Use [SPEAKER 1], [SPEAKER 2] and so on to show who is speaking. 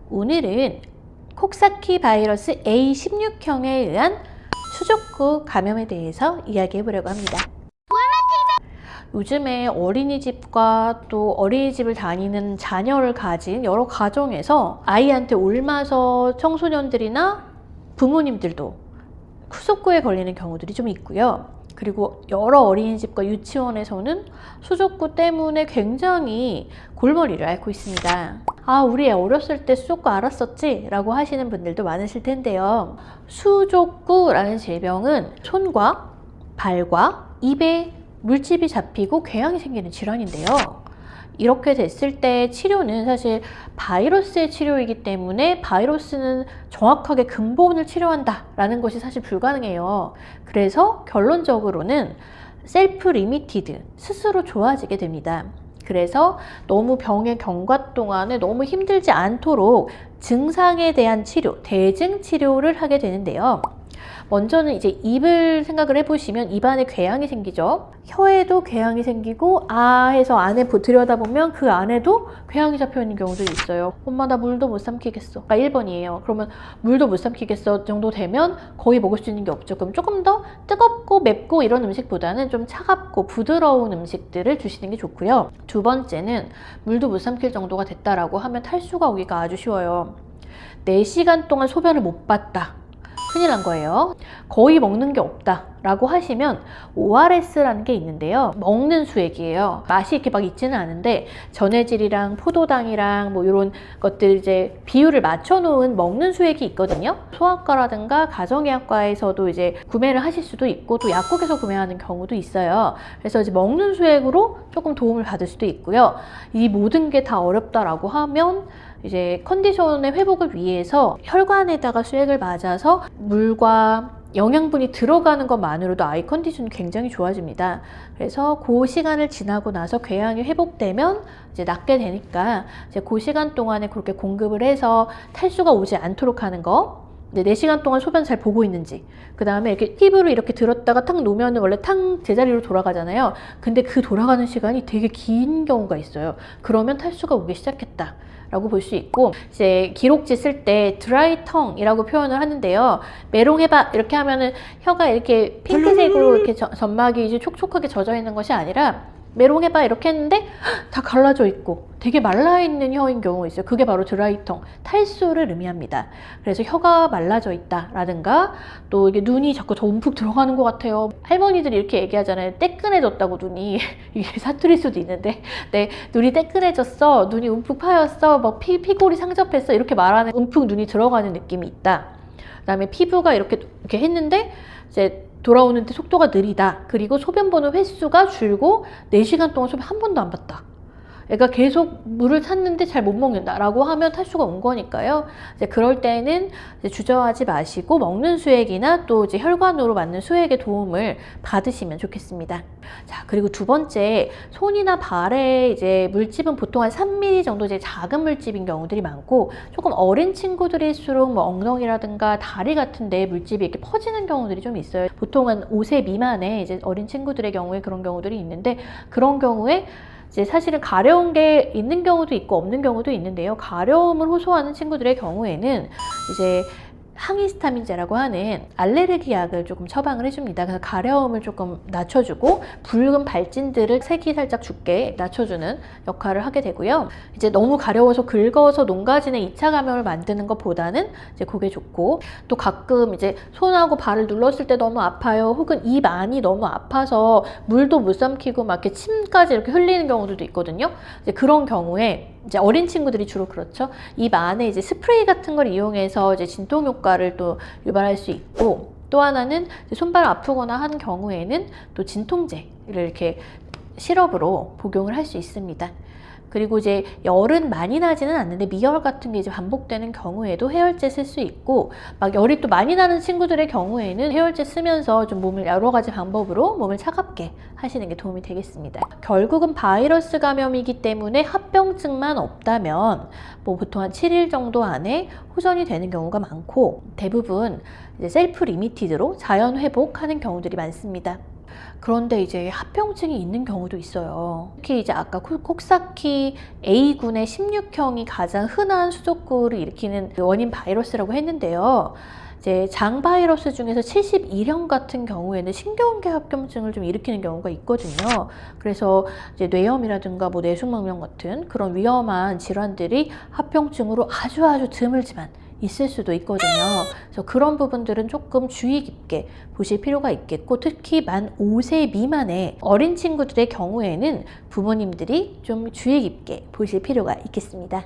[SPEAKER 1] 오늘은 콕사키 바이러스 A16형에 의한 수족구 감염에 대해서 이야기해 보려고 합니다. 요즘에 어린이집과 또 어린이집을 다니는 자녀를 가진 여러 가정에서 아이한테 옮아서 청소년들이나 부모님들도 수족구에 걸리는 경우들이 좀 있고요. 그리고 여러 어린이집과 유치원에서는 수족구 때문에 굉장히 골머리를 앓고 있습니다. 아, 우리 애 어렸을 때 수족구 앓았었지? 라고 하시는 분들도 많으실 텐데요. 수족구라는 질병은 손과 발과 입에 물집이 잡히고 궤양이 생기는 질환인데요. 이렇게 됐을 때 치료는 사실 바이러스의 치료이기 때문에 바이러스는 정확하게 근본을 치료한다라는 것이 사실 불가능해요. 그래서 결론적으로는 셀프 리미티드, 스스로 좋아지게 됩니다. 그래서 너무 병의 경과 동안에 너무 힘들지 않도록 증상에 대한 치료, 대증 치료를 하게 되는데요. 먼저는 이제 입을 생각을 해보시면 입안에 궤양이 생기죠. 혀에도 궤양이 생기고 아 해서 안에 들여다보면 그 안에도 궤양이 잡혀있는 경우들이 있어요. 엄마 나 물도 못 삼키겠어. 1번이에요. 그러면 물도 못 삼키겠어 정도 되면 거의 먹을 수 있는 게 없죠. 그럼 조금 더 뜨겁고 맵고 이런 음식보다는 좀 차갑고 부드러운 음식들을 주시는 게 좋고요. 두 번째는 물도 못 삼킬 정도가 됐다라고 하면 탈수가 오기가 아주 쉬워요. 4시간 동안 소변을 못 봤다. 큰일 난 거예요. 거의 먹는 게 없다 라고 하시면 ORS라는 게 있는데요. 먹는 수액이에요. 맛이 이렇게 막 있지는 않은데 전해질이랑 포도당이랑 뭐 이런 것들 이제 비율을 맞춰 놓은 먹는 수액이 있거든요. 소아과라든가 가정의학과에서도 이제 구매를 하실 수도 있고 또 약국에서 구매하는 경우도 있어요. 그래서 이제 먹는 수액으로 조금 도움을 받을 수도 있고요. 이 모든 게 다 어렵다라고 하면 이제 컨디션의 회복을 위해서 혈관에다가 수액을 맞아서 물과 영양분이 들어가는 것만으로도 아이 컨디션이 굉장히 좋아집니다. 그래서 그 시간을 지나고 나서 궤양이 회복되면 이제 낫게 되니까 이제 그 시간 동안에 그렇게 공급을 해서 탈수가 오지 않도록 하는 거. 4시간 동안 소변 잘 보고 있는지, 그 다음에 이렇게 팁으로 이렇게 들었다가 탁 놓으면 원래 탕 제자리로 돌아가잖아요. 근데 그 돌아가는 시간이 되게 긴 경우가 있어요. 그러면 탈수가 오기 시작했다 라고 볼 수 있고, 이제 기록지 쓸 때 드라이 텅이라고 표현을 하는데요. 메롱해봐 이렇게 하면은 혀가 이렇게 핑크색으로 이렇게 점막이 이제 촉촉하게 젖어 있는 것이 아니라 메롱해봐 이렇게 했는데 다 갈라져 있고 되게 말라있는 혀인 경우가 있어요. 그게 바로 드라이텅, 탈수를 의미합니다. 그래서 혀가 말라져 있다 라든가 또 이게 눈이 자꾸 더 움푹 들어가는 것 같아요. 할머니들이 이렇게 얘기하잖아요. 떼끈해졌다고 눈이. 이게 사투리일 수도 있는데 네, 눈이 떼끈해졌어, 눈이 움푹 파였어, 뭐 피골이 상접했어 이렇게 말하는 움푹 눈이 들어가는 느낌이 있다. 그 다음에 피부가 이렇게 했는데 이제 돌아오는데 속도가 느리다. 그리고 소변 보는 횟수가 줄고 4시간 동안 소변 한 번도 안 봤다. 애가 계속 물을 찾는데 잘 못 먹는다 라고 하면 탈수가 온 거니까요. 이제 그럴 때는 이제 주저하지 마시고 먹는 수액이나 또 이제 혈관으로 맞는 수액의 도움을 받으시면 좋겠습니다. 자, 그리고 두 번째, 손이나 발에 이제 물집은 보통 한 3mm 정도 이제 작은 물집인 경우들이 많고, 조금 어린 친구들일수록 뭐 엉덩이라든가 다리 같은 데 물집이 이렇게 퍼지는 경우들이 좀 있어요. 보통은 5세 미만의 이제 어린 친구들의 경우에 그런 경우들이 있는데, 그런 경우에 이제 사실은 가려운 게 있는 경우도 있고 없는 경우도 있는데요. 가려움을 호소하는 친구들의 경우에는 이제 항히스타민제라고 하는 알레르기 약을 조금 처방을 해줍니다. 그래서 가려움을 조금 낮춰주고 붉은 발진들을 색이 살짝 죽게 낮춰주는 역할을 하게 되고요. 이제 너무 가려워서 긁어서 농가진의 2차 감염을 만드는 것보다는 이제 그게 좋고, 또 가끔 이제 손하고 발을 눌렀을 때 너무 아파요. 혹은 입 안이 너무 아파서 물도 못 삼키고 막 이렇게 침까지 이렇게 흘리는 경우들도 있거든요. 이제 그런 경우에 이제 어린 친구들이 주로 그렇죠. 입 안에 이제 스프레이 같은 걸 이용해서 이제 진통 효과를 또 유발할 수 있고, 또 하나는 손발 아프거나 하는 경우에는 또 진통제를 이렇게 시럽으로 복용을 할 수 있습니다. 그리고 이제 열은 많이 나지는 않는데 미열 같은 게 이제 반복되는 경우에도 해열제 쓸 수 있고, 막 열이 또 많이 나는 친구들의 경우에는 해열제 쓰면서 좀 몸을 여러 가지 방법으로 몸을 차갑게 하시는 게 도움이 되겠습니다. 결국은 바이러스 감염이기 때문에 합병증만 없다면 뭐 보통 한 7일 정도 안에 호전이 되는 경우가 많고, 대부분 이제 셀프 리미티드로 자연 회복하는 경우들이 많습니다. 그런데 이제 합병증이 있는 경우도 있어요. 특히 이제 아까 콕사키 A군의 16형이 가장 흔한 수족구를 일으키는 원인 바이러스라고 했는데요. 이제 장 바이러스 중에서 71형 같은 경우에는 신경계 합병증을 좀 일으키는 경우가 있거든요. 그래서 이제 뇌염이라든가 뭐 뇌수막염 같은 그런 위험한 질환들이 합병증으로 아주 드물지만 있을 수도 있거든요. 그래서 그런 부분들은 조금 주의 깊게 보실 필요가 있겠고, 특히 만 5세 미만의 어린 친구들의 경우에는 부모님들이 좀 주의 깊게 보실 필요가 있겠습니다.